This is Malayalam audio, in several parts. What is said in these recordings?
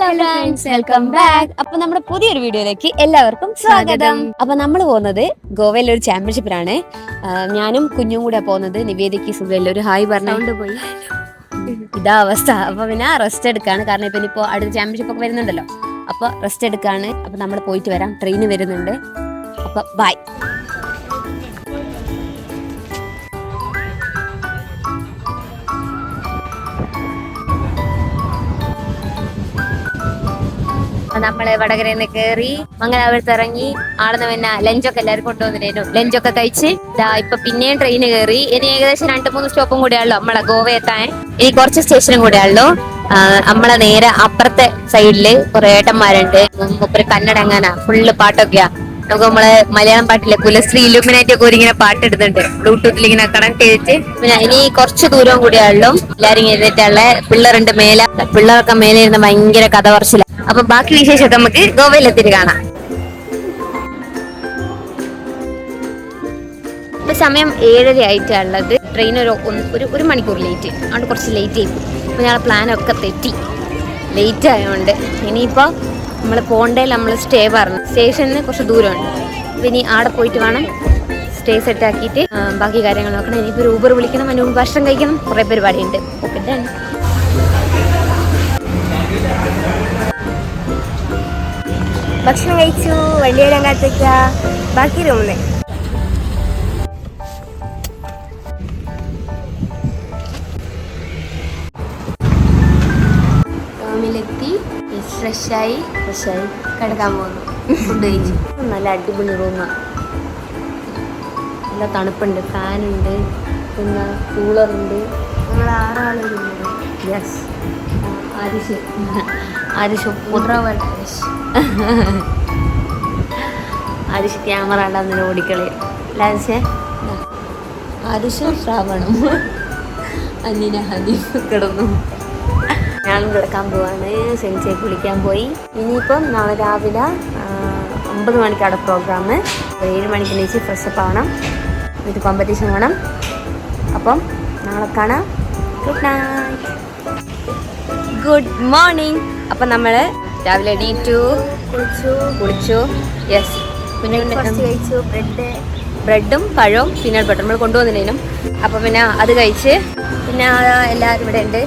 Hello friends, welcome back. അപ്പൊ നമ്മുടെ പുതിയൊരു വീഡിയോയിലേക്ക് എല്ലാവർക്കും സ്വാഗതം. അപ്പൊ നമ്മൾ പോകുന്നത് ഗോവയിലെ ഒരു ചാമ്പ്യൻഷിപ്പിലാണ്. ഞാനും കുഞ്ഞും കൂടെ പോകുന്നത്. നിവേദിക്ക് സുഖമില്ല, ഒരു ഹായ് പറഞ്ഞു പോയി. ഇതാ അവസ്ഥ. അപ്പൊ പിന്നെ റെസ്റ്റ് എടുക്കാണ്, കാരണം ഇപ്പൊ ഇനിയിപ്പോ അടുത്ത ചാമ്പ്യൻഷിപ്പ് ഒക്കെ വരുന്നുണ്ടല്ലോ. അപ്പൊ റെസ്റ്റ് എടുക്കാണ്. അപ്പൊ നമ്മൾ പോയിട്ട് വരാം, ട്രെയിൻ വരുന്നുണ്ട്. അപ്പൊ ബൈ. നമ്മള് വടകരയിൽ നിന്ന് കയറി മംഗലാപുരത്ത് ഇറങ്ങി. ആടുന്ന് പിന്നെ ലഞ്ചൊക്കെ എല്ലാവരും കൊണ്ടുവന്നിട്ടു. ലഞ്ചൊക്കെ കഴിച്ച് ഇപ്പൊ പിന്നെയും ട്രെയിൻ കയറി. ഇനി ഏകദേശം 2-3 സ്റ്റോപ്പും കൂടെയാണല്ലോ നമ്മളെ ഗോവ എത്താൻ. ഇനി കുറച്ച് സ്റ്റേഷനും കൂടെയാണല്ലോ. നമ്മളെ നേരെ അപ്പുറത്തെ സൈഡില് കുറെ ഏട്ടന്മാരുണ്ട്. മുപ്പര് കന്നഡ എങ്ങാനാ ഫുള്ള് പാട്ടൊക്കെയാ. നമുക്ക് നമ്മളെ മലയാളം പാട്ടിലെ കുലശ്രീ ഇലുമിനാറ്റി ഒക്കെ ഇങ്ങനെ പാട്ടെടുത്തിട്ടുണ്ട്, ബ്ലൂടൂത്തിൽ ഇങ്ങനെ കണക്ട് ചെയ്തിട്ട്. പിന്നെ ഇനി കുറച്ച് ദൂരവും കൂടെയാണല്ലോ. എല്ലാരും എഴുതിട്ടുള്ള പിള്ളേരുണ്ട് മേലെ. പിള്ളേരൊക്കെ മേലെ ഇരുന്ന് ഭയങ്കര കഥ പറച്ചില്ല. അപ്പൊ ബാക്കി വിശേഷമൊക്കെ നമുക്ക് ഗോവയിലെത്തിട്ട് കാണാം. ഇപ്പൊ സമയം 7:30 ആയിട്ടുള്ളത്. ട്രെയിൻ ഒരു മണിക്കൂർ ലേറ്റ്, അതുകൊണ്ട് കുറച്ച് ലേറ്റ് ആയി. അപ്പൊ ഞങ്ങളുടെ പ്ലാനൊക്കെ തെറ്റി, ലേറ്റ് ആയതുകൊണ്ട്. ഇനിയിപ്പോൾ നമ്മൾ പോണ്ടേൽ നമ്മൾ സ്റ്റേ പറഞ്ഞു, സ്റ്റേഷനിൽ കുറച്ച് ദൂരമുണ്ട്. അപ്പം ഇനി ആടെ പോയിട്ട് വേണം സ്റ്റേ സെറ്റ് ആക്കിയിട്ട് ബാക്കി കാര്യങ്ങൾ നോക്കണം. ഇനിയിപ്പോൾ ഒരു ഊബർ വിളിക്കണം, അതിന് ഭക്ഷണം കഴിക്കണം, കുറേ പരിപാടിയുണ്ട്. Okay, done. ഭക്ഷണം കഴിച്ചു, വണ്ടിയിലങ്ങാത്തേക്ക ബാക്കി റൂമിൽ. റൂമിലെത്തി, ഫ്രഷായി കിടക്കാൻ പോകുന്നു. ഫുഡ് കഴിച്ചു. നല്ല അടിപൊളി റൂമാണ്, നല്ല തണുപ്പുണ്ട്, ഫാനുണ്ട്, പിന്നെ കൂളറുണ്ട്. നമ്മൾ 6 ആളുകളുണ്ട്. യെസ്, ആരിഷ് ക്യാമറ ഉണ്ടാകുന്ന ഓടിക്കളി. ലാൻസേ ആരിഷും ശ്രാവണം അന്നിന ഹനീഫ് കിടന്നു. ഞാനും കിടക്കാൻ പോവാണ്. സെൻസേ കുളിക്കാൻ പോയി. ഇനിയിപ്പം നാളെ രാവിലെ 9 മണിക്കാണ് പ്രോഗ്രാം. 7 മണിക്ക് എണീച്ച് ഫ്രഷപ്പ് ആവണം, ഇത് കോമ്പറ്റീഷൻ വേണം. അപ്പം നാളെ കാണാം. Good night, good morning. അപ്പം നമ്മൾ രാവിലെ എണീറ്റു, കുളിച്ചു. യെസ്, പിന്നെ കഴിച്ചു. ബ്രെഡും പഴവും പീനട്ട് ബട്ടർ നമ്മൾ കൊണ്ടുവന്നില്ലേനും. അപ്പം പിന്നെ അത് കഴിച്ച് പിന്നെ എല്ലാവരും ഇവിടെ ഉണ്ട്.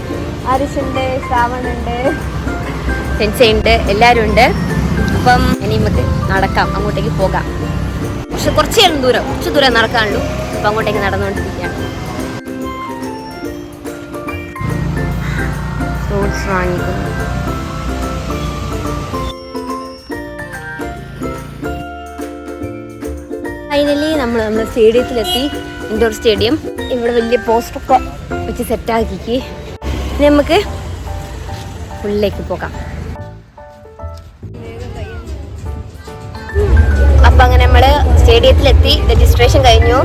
ആരിഷുണ്ട്, ശ്രാവണുണ്ട്, സെൻസയുണ്ട്, എല്ലാവരും ഉണ്ട്. അപ്പം ഇനി നമുക്ക് നടക്കാം, അങ്ങോട്ടേക്ക് പോകാം. പക്ഷെ കുറച്ച് ദൂരം നടക്കാനുള്ളൂ. അപ്പം അങ്ങോട്ടേക്ക് നടന്നുകൊണ്ടിരിക്കുകയാണ്. ഫ്രൂട്ട്സ് വാങ്ങിക്കുന്നു. ഫൈനലി നമ്മൾ സ്റ്റേഡിയത്തിലെത്തി, ഇൻഡോർ സ്റ്റേഡിയം. ഇവിടെ വലിയ പോസ്റ്ററൊക്കെ വെച്ച് സെറ്റാക്കി. ഇനി നമുക്ക് ഉള്ളിലേക്ക് പോകാം. അപ്പം അങ്ങനെ നമ്മൾ സ്റ്റേഡിയത്തിലെത്തി. രജിസ്ട്രേഷൻ കഴിഞ്ഞു,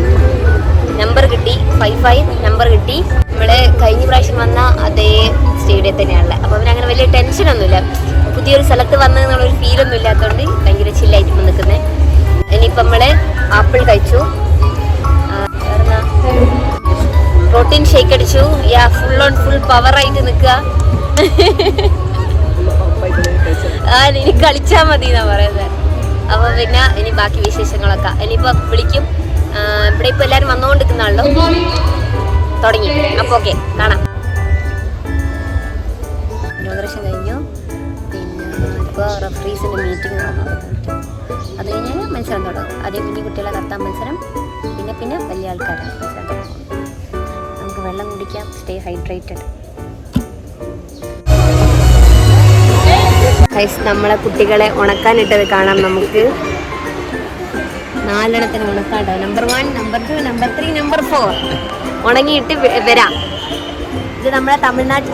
നമ്പർ കിട്ടി, 55 നമ്പർ കിട്ടി. നമ്മൾ കഴിഞ്ഞ പ്രാവശ്യം വന്ന അതേ സ്റ്റേഡിയത്തിൽ തന്നെയാണുള്ളത്. അപ്പം പിന്നെ അങ്ങനെ വലിയ ടെൻഷനൊന്നുമില്ല. പുതിയൊരു സ്ഥലത്ത് വന്നതെന്നുള്ളൊരു ഫീലൊന്നും ഇല്ലാത്തതുകൊണ്ട് ഭയങ്കര ചില്ലായിട്ട് നിൽക്കുന്നത്. ഇനിയിപ്പം നമ്മൾ ആപ്പിൾ കഴിച്ചു, പ്രോട്ടീൻ ഷേക്ക് അടിച്ചു. ഫുൾ പവറായിട്ട് നിൽക്കുക. ഇനി കളിച്ചാൽ മതി എന്നാ പറയുന്നത്. അപ്പൊ പിന്നെ ഇനി ബാക്കി വിശേഷങ്ങളൊക്കെ ഇനിയിപ്പോ വിളിക്കും. ഇവിടെ ഇപ്പൊ എല്ലാരും വന്നുകൊണ്ടിരിക്കുന്നാണല്ലോ, തുടങ്ങി. അപ്പൊ ഓക്കെ, കാണാം. ഇനോഗ്രേഷൻ കഴിഞ്ഞു. പിന്നെ ഇപ്പൊ റഫറീസിന്റെ മീറ്റിംഗ് അത് കഴിഞ്ഞാൽ മത്സരം തുടങ്ങും. ആദ്യം കുഞ്ഞു കുട്ടികളെ കത്താൻ മത്സരം, പിന്നെ വലിയ ആൾക്കാരെ മത്സരം തുടങ്ങും. നമുക്ക് വെള്ളം കുടിക്കാം, സ്റ്റേ ഹൈഡ്രേറ്റഡ്. നമ്മളെ കുട്ടികളെ ഉണക്കാനിട്ടത് കാണാം. നമുക്ക് 4 എണ്ണത്തിന് ഉണക്കാട്ടോ. നമ്പർ 1, നമ്പർ 2, നമ്പർ 3, നമ്പർ 4 ഉണങ്ങിയിട്ട് വരാം. ഇത് നമ്മളെ തമിഴ്നാട്ടിൽ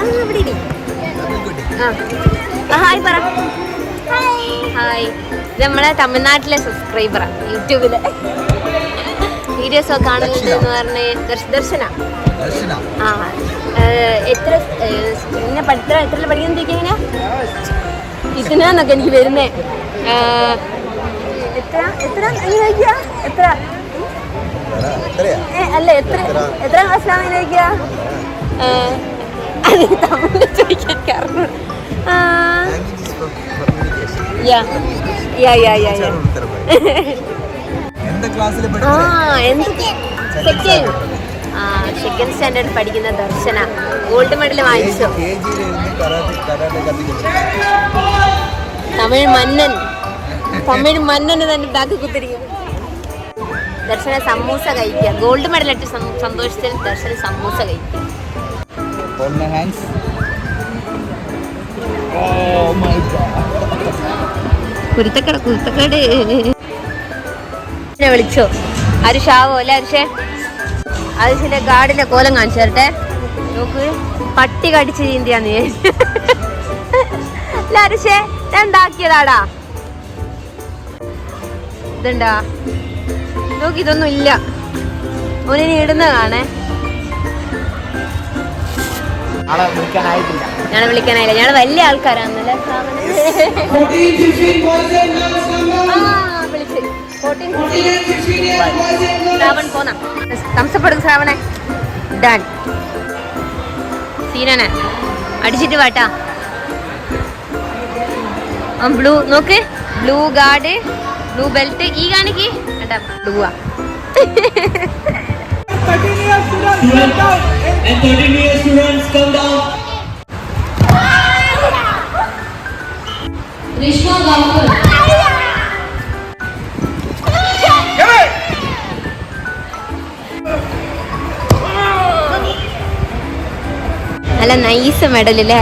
ഹായ് പറ. ഹായ്, ഇത് നമ്മളെ തമിഴ്നാട്ടിലെ സബ്സ്ക്രൈബറാ, യൂട്യൂബില് വീഡിയോസ് ഒക്കെ കാണുന്നുണ്ട് എന്ന് പറഞ്ഞ്. ദർശന എത്ര എത്രയിൽ പഠിക്കുന്നിരിക്കും? എങ്ങനെയാ ഇതിനാന്നൊക്കെ എനിക്ക് വരുന്നേ. അല്ല എത്ര ക്ലാസ്സിലാണ് ചോദിക്കുക? അത് തമിഴ് ചോദിക്കാൻ സെക്കൻഡ് സ്റ്റാൻഡേർഡ് പഠിക്കുന്ന ദർശന ഗോൾഡ് മെഡൽ വാങ്ങിച്ചു. തമിഴ് മന്നന് തന്നെ ബാക്കി കുത്തിരിക്കുന്നു. ദർശന സമൂസ കഴിക്കുക. ഗോൾഡ് മെഡൽ ആയിട്ട് സന്തോഷത്തിൽ ദർശന സമൂസ കഴിക്കുക. കുരുത്തക്കട വിളിച്ചോ അരുഷാവോ അല്ലെ? അരിശിന്റെ ഗാർഡിന്റെ കോലം കാണിച്ചു തരട്ടെ. നോക്ക്, പട്ടി കടിച്ച് ചീന്തിയാന്ന് അരിശേ ഉണ്ടാക്കിയതാടാ. ഇതുണ്ടാ നോക്കി, ഇതൊന്നും ഇല്ല. ഓനിനി ഇടുന്ന കാണേ. ഞാൻ വിളിക്കാനായില്ല, ഞാൻ വലിയ ആൾക്കാരാന്നല്ലേ. ശ്രാവൺ പോന്ന തംസപ്പെടും. ശ്രാവണേ ഡൺ. സീനാണ് അടിച്ചിട്ട് വാട്ടാ. ബ്ലൂ നോക്ക്, ബ്ലൂ ഗാർഡ്, ബ്ലൂ ബെൽറ്റ്. ഈ കാണിക്ക് കേട്ടാ, ബ്ലൂവാ. നല്ല നൈസ് മെഡൽ അല്ലേ?